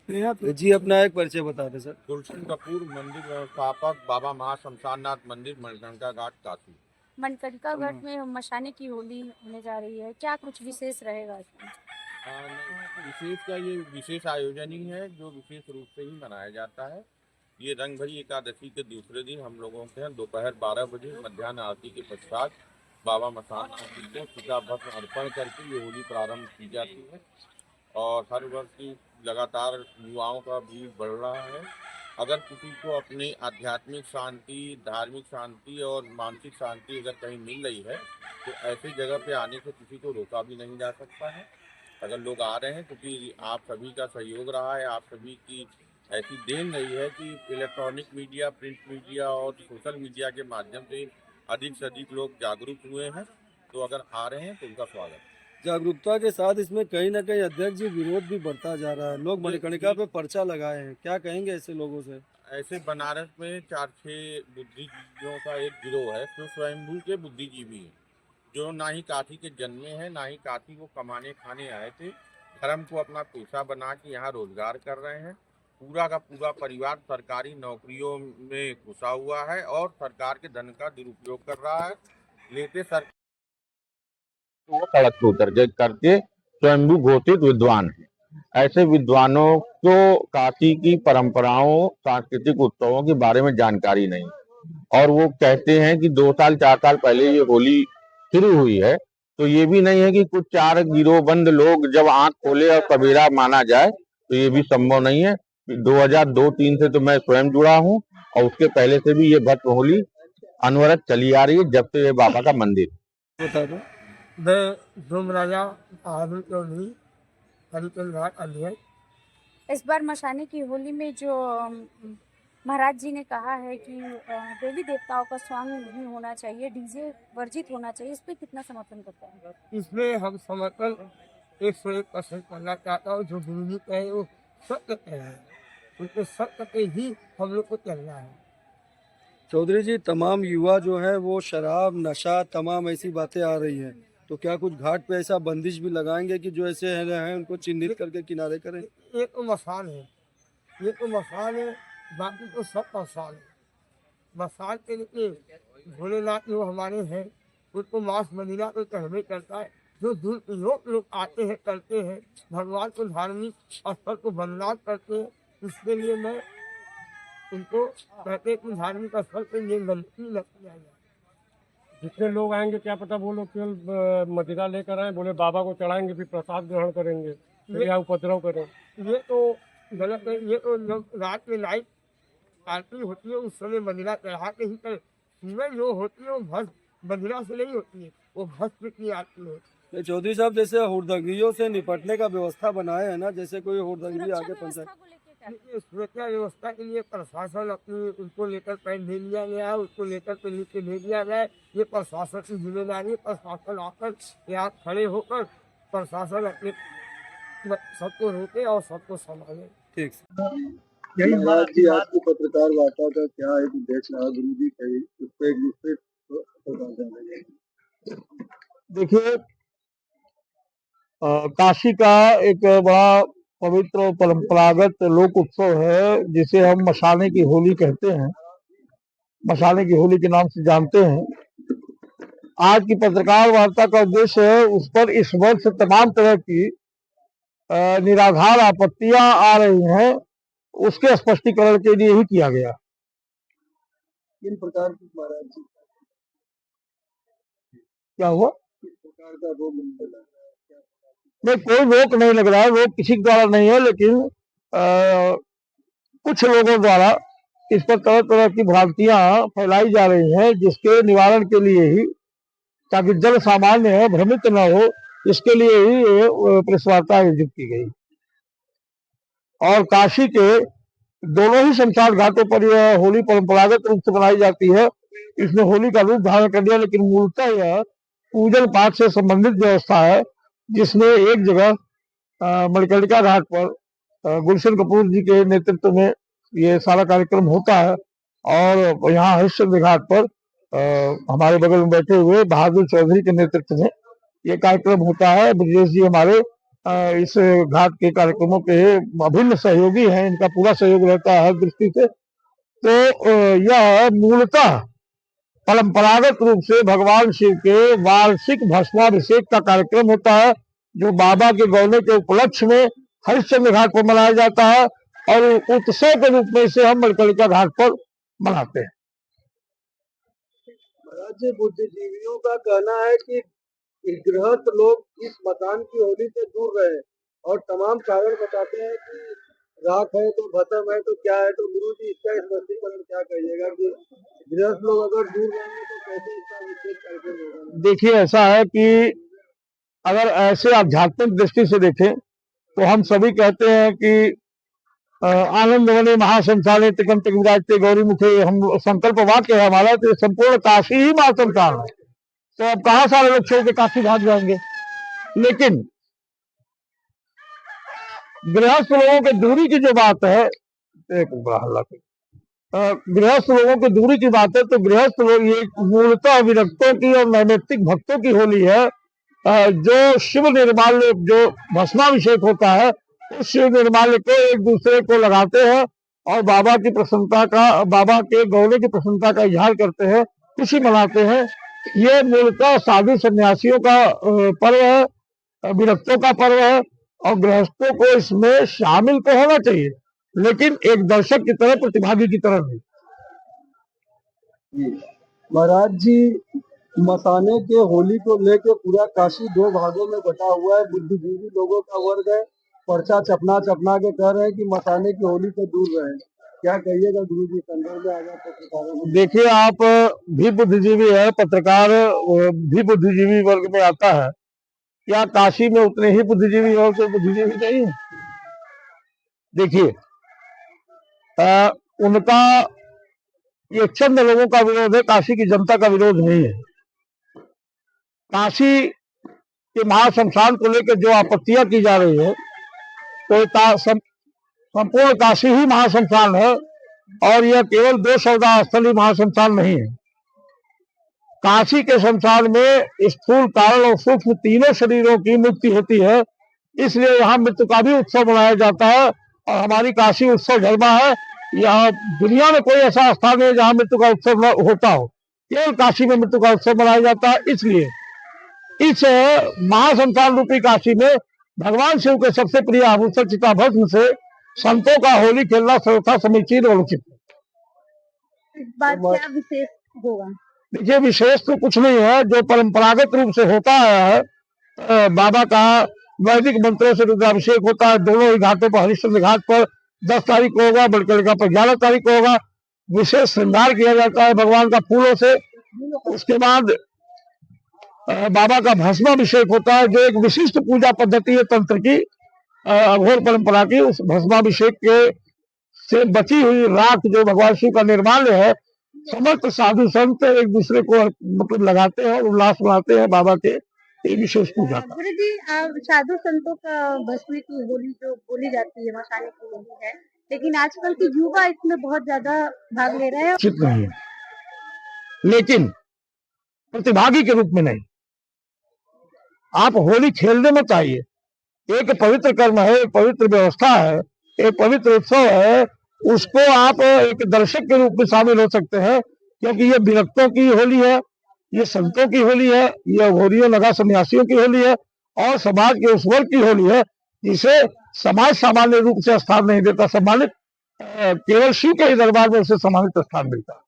जी अपना एक परिचय बता दें सर। गुलशन कपूर, मंदिर व्यवस्थापक, बाबा महाशमशाननाथ मंदिर, मणिकर्णिका घाट, काशी। मणिकर्णिका घाट में मशाने की होली होने जा रही है, क्या कुछ विशेष रहेगा इसमें? नहीं, विशेष का ये विशेष आयोजन ही है जो विशेष रूप से ही मनाया जाता है। ये रंग भरी एकादशी के दूसरे दिन हम लोगों के यहाँ दोपहर 12 बजे मध्याह्न आरती के पश्चात बाबा मशाननाथ जी को सीता भस्म अर्पण करके ये होली प्रारंभ की जाती है। और हर वर्ष की लगातार युवाओं का भीड़ बढ़ रहा है। अगर किसी को अपनी आध्यात्मिक शांति, धार्मिक शांति और मानसिक शांति अगर कहीं मिल रही है तो ऐसी जगह पे आने से किसी को रोका भी नहीं जा सकता है। अगर लोग आ रहे हैं क्योंकि आप सभी का सहयोग रहा है, आप सभी की ऐसी देन रही है कि इलेक्ट्रॉनिक मीडिया, प्रिंट मीडिया और सोशल मीडिया के माध्यम से अधिक से अधिक लोग जागरूक हुए हैं। तो अगर आ रहे हैं तो उनका स्वागत। जागरूकता के साथ इसमें कहीं ना कहीं अध्यक्ष जी विरोध भी बढ़ता जा रहा है, लोग मणिकर्णिका पे पर्चा लगाए हैं, क्या कहेंगे ऐसे लोगों से? ऐसे बनारस में 4-6 बुद्धिजीवियों का एक गिरोह है जो स्वयंभू के बुद्धिजीवी हैं, जो ना ही काशी के जन्मे हैं, ना ही काशी को कमाने खाने आए थे। धर्म को अपना पेशा बना के यहाँ रोजगार कर रहे हैं। पूरा का पूरा परिवार सरकारी नौकरियों में घुसा हुआ है और सरकार के धन का दुरुपयोग कर रहा है। लेते सर वो सड़क पर उतर के करके स्वयंभू घोषित विद्वान है। ऐसे विद्वानों को काशी की परंपराओं, सांस्कृतिक उत्सवों के बारे में जानकारी नहीं, और वो कहते हैं कि 2 साल 4 साल पहले ये होली शुरू हुई है। तो ये भी नहीं है कि कुछ 4 गिरोहबंद लोग जब आंख खोले और सवेरा माना जाए, तो ये भी संभव नहीं है। 2002-3 से तो मैं स्वयं जुड़ा हूँ और उसके पहले से भी ये भस्म होली अनवरत चली आ रही है जब से ये बाबा का मंदिर। बता दो। मैं धूम राजा बहादुर चौधरी, हरिचंद घाट अध्यक्ष। इस बार मशाने की होली में जो महाराज जी ने कहा है कि देवी देवताओं का स्वांग नहीं होना चाहिए, डीजे वर्जित होना चाहिए, इस पे कितना समर्थन करता है? इसमें हम समर्थन 101% करना चाहता हूँ। जो गुरु जी कहे वो सत्य कहे हैं, उनके सत्य पे ही हम लोग को चलना है। चौधरी जी, तमाम युवा जो है वो शराब, नशा, तमाम ऐसी बातें आ रही हैं, तो क्या कुछ घाट पे ऐसा बंदिश भी लगाएंगे कि जो ऐसे हैं उनको चिन्हित करके किनारे करें? ये तो मसान है, ये तो मसान है, बाकी तो सब मसान है। मसान के लिए भोलेनाथ जो हमारे हैं उनको मांस मदिरा तो चढ़वे करता है। जो दुरुपयोग लोग आते हैं, करते हैं, भगवान को धार्मिक स्थल को बदनाम करते हैं, इसके लिए मैं उनको कहते हैं कि धार्मिक स्थल पे ये गंदगी न किया जाए। जितने लोग आएंगे क्या पता वो लोग केवल मदिरा लेकर आए, बोले बाबा को चढ़ाएंगे फिर प्रसाद ग्रहण करेंगे, फिर यहाँ उपद्रव करें। ये तो गलत है। ये तो जब रात में नाइट आरती होती है उस समय मदिरा चढ़ा के ही कर। सुबह जो होती है वो भस्म मदिरा से नहीं होती है, वो भस्म की आरती होती है। चौधरी साहब, जैसे हुड़दंगियों से निपटने का व्यवस्था बनाए है ना, जैसे कोई हुड़दंगी आगे पंचायत, सुरक्षा व्यवस्था के लिए प्रशासन अपनी उनको लेकर पैन दे लिया गया है, उसको लेकर के नीचे दे दिया गया है। ये प्रशासन की जिम्मेदारी है। प्रशासन आकर यहाँ खड़े होकर प्रशासन अपने सबको रोके और सबको संभाले। ठीक महाराज जी, आज की पत्रकार वार्ता का क्या एक उद्देश्य रहा? गुरु जी कही उस पर एक दूसरे देखिए, काशी का एक बड़ा पवित्र और परंपरागत लोक उत्सव है जिसे हम मशाने की होली कहते हैं, मशाने की होली के नाम से जानते हैं। आज की पत्रकार वार्ता का उद्देश्य है उस पर इस वर्ष तमाम तरह की निराधार आपत्तियां आ रही हैं, उसके स्पष्टीकरण के लिए ही किया गया। किन प्रकार की महाराज जी क्या हुआ? किस प्रकार का रोग मिलने लगा? नहीं, कोई रोक नहीं लग रहा है, रोक किसी के द्वारा नहीं है, लेकिन कुछ लोगों द्वारा इस पर तरह तरह की भ्रांतियां फैलाई जा रही हैं, जिसके निवारण के लिए ही, ताकि जन सामान्य भ्रमित न हो, इसके लिए ही प्रेस वार्ता आयोजित की गई। और काशी के दोनों ही शमशान घाटों पर यह होली परंपरागत रूप से मनाई जाती है। इसने होली का रूप धारण कर लिया, लेकिन मूलतः यह पूजन पाठ से संबंधित व्यवस्था है, जिसमें एक जगह मणिकर्णिका घाट पर गुलशन कपूर जी के नेतृत्व में ये सारा कार्यक्रम होता है, और यहाँ हरिश्चंद्र घाट पर हमारे बगल में बैठे हुए बहादुर चौधरी के नेतृत्व में ये कार्यक्रम होता है। ब्रजेश जी हमारे इस घाट के कार्यक्रमों के अभिन्न सहयोगी हैं, इनका पूरा सहयोग रहता है हर दृष्टि से। तो यह मूलतः परंपरागत रूप से भगवान शिव के वार्षिक भस्माभिषेक का कार्यक्रम होता है, जो बाबा के गौने के उपलक्ष्य में हरिश्चंद्र घाट पर मनाया जाता है और उत्सव के रूप में इसे हम मणिकर्णिका घाट पर मनाते हैं। महाराज जी, बुद्धिजीवियों का कहना है कि गृहस्थ लोग इस मकान की होली से दूर रहे और तमाम कारण बताते हैं कि राख है तो भस्म है तो क्या है। तो गुरु जी, इसका स्पष्टीकरण क्या कहिएगा कि गृहस्थ लोग अगर दूर रहेंगे तो कैसे इसका विशेष कार्यक्रम होगा? देखिए, ऐसा है कि अगर ऐसे आध्यात्मिक दृष्टि से देखें तो हम सभी कहते हैं कि आनंद वने महासंसारे तिकम तिक विराजते गौरी मुखे, हम संकल्प वाक्य है हमारा, तो संपूर्ण काशी ही महासंसार है। तो अब कहाँ सारे लोग छोड़ के काशी भाग जाएंगे। लेकिन गृहस्थ लोगों की दूरी की जो बात है, एक गृहस्थ लोगों की दूरी की बात है, तो गृहस्थ लोग ये मूलतः विरक्तों की और नैमित्तिक भक्तों की होली है। जो शिव निर्माल्य, जो भस्माभिषेक होता है, उस शिव निर्माल्य को एक दूसरे को लगाते हैं और बाबा की प्रसन्नता का, बाबा के गौने की प्रसन्नता का इजहार करते हैं, खुशी मनाते हैं। ये मूलतः साधु सन्यासियों का पर्व है, विरक्तों का पर्व है और गृहस्थों को इसमें शामिल तो होना चाहिए, लेकिन एक दर्शक की तरह, प्रतिभागी की तरह नहीं। महाराज जी, मसाने के होली को लेकर पूरा काशी दो भागों में बटा हुआ है। बुद्धिजीवी लोगों का वर्ग है, पर्चा चपना चपना के कह रहे हैं कि मसाने की होली से दूर रहे। क्या कहिएगा गुरु जी, संदर्भ में आ गया पत्रकारों में? देखिए, आप भी बुद्धिजीवी है, पत्रकार भी बुद्धिजीवी वर्ग में आता है। क्या काशी में उतने ही बुद्धिजीवी और कोई बुद्धिजीवी नहीं है? देखिए, उनका ये चंद लोगों का विरोध है, काशी की जनता का विरोध नहीं है। काशी के महाशमशान को लेकर जो आपत्तियां की जा रही है, तो संपूर्ण काशी ही महाशमशान है और यह केवल 2 सौदा स्थली महाशमशान नहीं है। काशी के शमशान में स्थूल, कारण और सूक्ष्म तीनों शरीरों की मुक्ति होती है, इसलिए यहाँ मृत्यु का भी उत्सव मनाया जाता है और हमारी काशी उत्सव धर्मा है। यहाँ दुनिया में कोई ऐसा स्थान नहीं जहाँ मृत्यु का उत्सव होता हो, केवल काशी में मृत्यु का उत्सव मनाया जाता है। इसलिए इस महाशमशान रूपी काशी में भगवान शिव के सबसे प्रिय आभूषण चिताभस्म से संतों का होली खेलना सर्वथा समीचीन और उचित है। इस बात क्या विशेष होगा? देखिए, विशेष तो कुछ नहीं है, जो परंपरागत रूप से होता आया है। बाबा का वैदिक मंत्रों से रुद्राभिषेक होता है दोनों ही घाटों पर। हरिश्चंद्र घाट पर 10 तारीख को होगा, मणिकर्णिका पर 11 तारीख को होगा। विशेष श्रृंगार किया जाता है भगवान का फूलों से। उसके बाद बाबा का भस्माभिषेक होता है, जो एक विशिष्ट पूजा पद्धति है तंत्र की, अघोर परंपरा की। उस भस्माभिषेक के से बची हुई राख जो भगवान शिव का निर्माल्य है, समस्त साधु संत एक दूसरे को मतलब लगाते हैं और उल्लास मनाते हैं बाबा के विशेष पूजा का। गुरु जी, साधु संतों का भस्म की होली जो बोली जाती है, मसाने की होली है, लेकिन आजकल की युवा इसमें बहुत ज्यादा भाग ले रहे हैं। उचित नहीं है, लेकिन प्रतिभागी के रूप में नहीं। आप होली खेलने मत आइए। एक पवित्र कर्म है, एक पवित्र व्यवस्था है, एक पवित्र उत्सव है, उसको आप एक दर्शक के रूप में शामिल हो सकते हैं, क्योंकि ये विरक्तों की होली है, ये संतों की होली है, ये अघोरियों नगा सन्यासियों की होली है और समाज के उस वर्ग की होली है जिसे समाज सामान्य रूप से स्थान नहीं देता। सम्मानित केवल शिव के ही दरबार में उसे सम्मानित स्थान मिलता है।